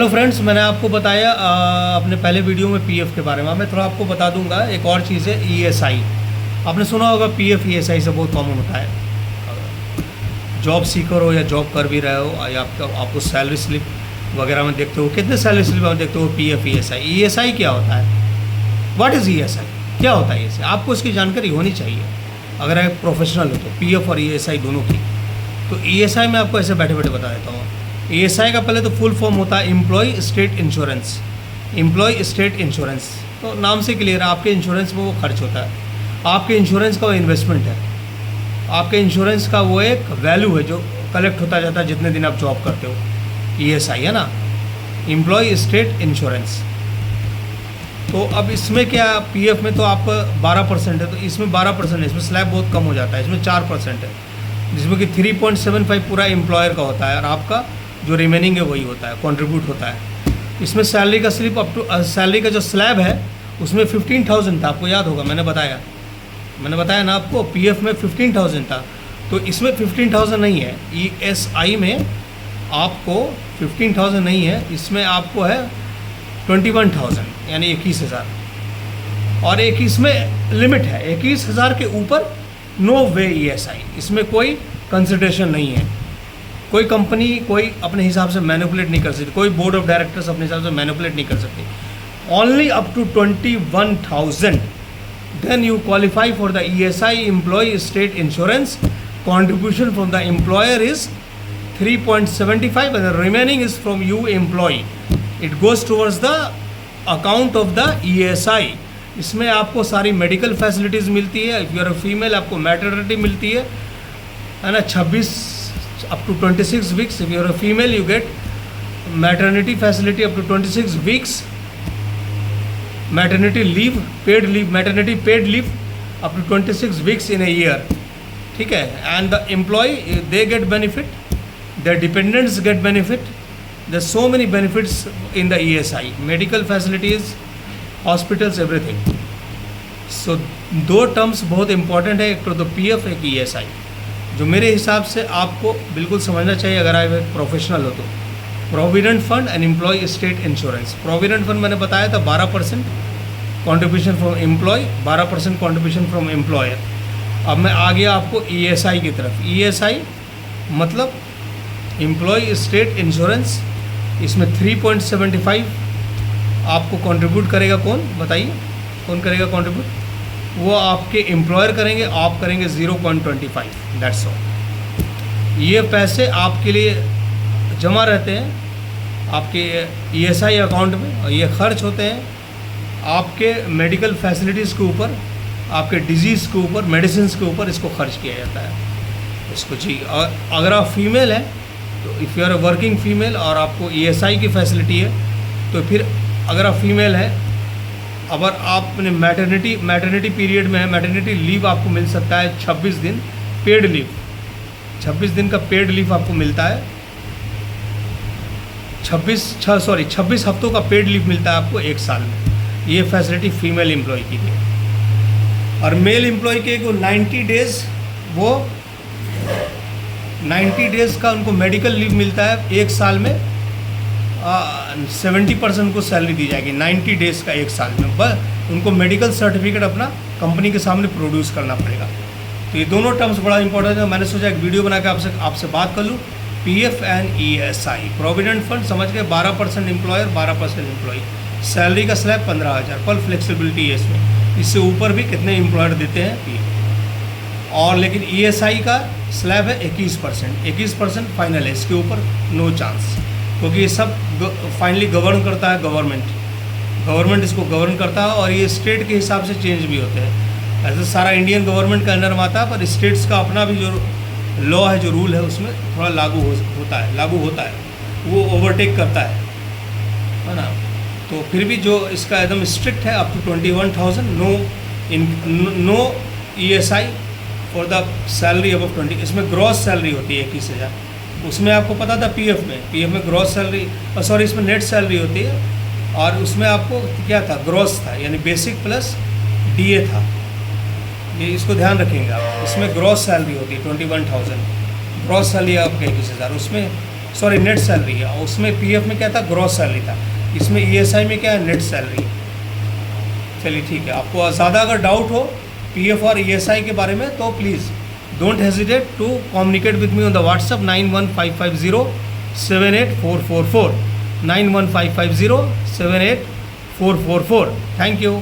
Hello friends, मैंने आपको बताया अपने पहले वीडियो में पीएफ के बारे में। मैं थोड़ा आपको बता दूंगा। एक और चीज़ है ईएसआई। आपने सुना होगा पीएफ ईएसआई से बहुत कॉमन होता है। जॉब सीकर हो या जॉब कर भी रहे हो या आपको सैलरी स्लिप वगैरह में देखते हो, कितने सैलरी स्लिप में देखते हो पीएफ ईएसआई। ईएसआई क्या होता है? What is ESI? क्या होता है ईएसआई? आपको इसकी जानकारी होनी चाहिए अगर आप प्रोफेशनल हो तो, पीएफ और ईएसआई दोनों की। तो ईएसआई मैं आपको ऐसे बैठे बैठे बता देता हूँ। ईएसआई का पहले तो फुल फॉर्म होता है employ state insurance. Employ state insurance तो नाम से क्लियर है, आपके इंश्योरेंस में वो खर्च होता है। आपके इंश्योरेंस का वो इन्वेस्टमेंट है। आपके इंश्योरेंस का वो एक वैल्यू है जो कलेक्ट होता जाता है जितने दिन आप जॉब करते हो। ईएसआई है ना, एम्प्लॉय स्टेट इंश्योरेंस। तो अब इसमें क्या, पीएफ में तो आप 12% है, तो इसमें 12% है। इसमें स्लैब बहुत कम हो जाता है, इसमें 4% है, जिसमें कि 3.75 पूरा एम्प्लॉयर का होता है और आपका जो रिमेनिंग है वही होता है, कंट्रीब्यूट होता है। इसमें सैलरी का स्लिप अप टू सैलरी का जो स्लैब है उसमें 15,000 था, आपको याद होगा, मैंने बताया ना आपको। पीएफ में 15,000 था, तो इसमें 15,000 नहीं है। ईएसआई में आपको 15,000 नहीं है, इसमें आपको है 21,000 यानी 21,000। और 21 में लिमिट है, 21,000 के ऊपर नो वे ईएसआई। इसमें कोई कंसिडरेशन नहीं है। कोई कंपनी कोई अपने हिसाब से मैनिपुलेट नहीं कर सकती, कोई बोर्ड ऑफ डायरेक्टर्स अपने हिसाब से मैनिपुलेट नहीं कर सकती। Only up to 21,000 then you qualify for the ESI employ state insurance. Contribution from the employer is 3.75 and the remaining is from you employee. It goes towards the account of the ESI. इसमें आपको सारी medical facilities मिलती है। If you are a female आपको maternity मिलती है ना, 26 up to 26 weeks. If you are a female you get maternity facility up to 26 weeks. Maternity leave, paid leave, maternity paid leave up to 26 weeks in a year, ठीक है। And the employ they get benefit, their dependents get benefit. There's so many benefits in the ESI, medical facilities, hospitals, everything. So दो terms बहुत important है, एक तो PF, एक ESI, जो मेरे हिसाब से आपको बिल्कुल समझना चाहिए अगर आप एक प्रोफेशनल हो तो। Provident fund and employ state insurance. Provident fund मैंने बताया था 12% contribution from employ, 12% contribution from employer. अब मैं आ गया आपको ईएसआई की तरफ। ईएसआई मतलब एम्प्लॉय स्टेट इंश्योरेंस। इसमें 3.75 आपको कंट्रीब्यूट करेगा कौन, बताइए कौन करेगा कंट्रीब्यूट? वो आपके एम्प्लॉयर करेंगे, आप करेंगे 0.25, दैट्स ऑल। ये पैसे आपके लिए जमा रहते हैं आपके ईएसआई अकाउंट में, और ये खर्च होते हैं आपके मेडिकल फैसिलिटीज़ के ऊपर, आपके डिजीज़ के ऊपर, मेडिसिन के ऊपर इसको खर्च किया जाता है इसको जी। और अगर आप फीमेल हैं तो if you are a working female और आपको ईएसआई की फैसिलिटी है, तो फिर अगर आप फीमेल हैं, अगर आपने मैटरनिटी पीरियड में है, मैटरनिटी लीव आपको मिल सकता है 26 दिन पेड लीव। 26 दिन का पेड लीव आपको मिलता है। 26 हफ्तों का पेड लीव मिलता है आपको एक साल में। ये फैसिलिटी फीमेल एम्प्लॉय की है। और मेल एम्प्लॉय के को 90 डेज़, वो 90 डेज़ का उनको मेडिकल लीव मिलता है। एक साल में 70% को सैलरी दी जाएगी 90 डेज़ का एक साल में। बस उनको मेडिकल सर्टिफिकेट अपना कंपनी के सामने प्रोड्यूस करना पड़ेगा। तो ये दोनों टर्म्स बड़ा इंपॉर्टेंट है। मैंने सोचा एक वीडियो बना के आपसे बात कर लूँ। PF and ESI, provident fund समझ गए, 12% एम्प्लॉयर, 12% एम्प्लॉय। सैलरी का स्लैब 15,000, फुल फ्लेक्सिबिलिटी है इसमें। इससे ऊपर भी कितने एम्प्लॉयर देते हैं पीएफ। और लेकिन ईएसआई का स्लैब है 21% फाइनल है, इसके ऊपर नो चांस, क्योंकि ये सब फाइनली गवर्न करता है गवर्नमेंट इसको गवर्न करता है। और ये स्टेट के हिसाब से चेंज भी होते हैं। ऐसे सारा इंडियन गवर्नमेंट का अंडर में आता है, पर स्टेट्स का अपना भी जो लॉ है, जो रूल है, उसमें थोड़ा लागू होता है, वो ओवरटेक करता है ना। तो फिर भी जो इसका एकदम स्ट्रिक्ट है up to 21,000, no ESI for the salary above 20। इसमें ग्रॉस सैलरी होती है 21,000। उसमें आपको पता था पीएफ में ग्रॉस सैलरी, सॉरी इसमें नेट सैलरी होती है, और उसमें आपको क्या था, ग्रॉस था, यानी बेसिक प्लस डीए था। ये इसको ध्यान रखेंगे आप। इसमें ग्रॉस सैलरी होती है 21,000, ग्रॉस सैलरी आपका 21,000। उसमें सॉरी नेट सैलरी है, उसमें पीएफ में क्या था, ग्रॉस सैलरी था, इसमें ईएसआई में क्या है, नेट सैलरी। चलिए ठीक है, आपको ज़्यादा अगर डाउट हो पीएफ और ईएसआई के बारे में तो please don't hesitate to communicate with me on the WhatsApp 9155078444 9155078444। Thank you.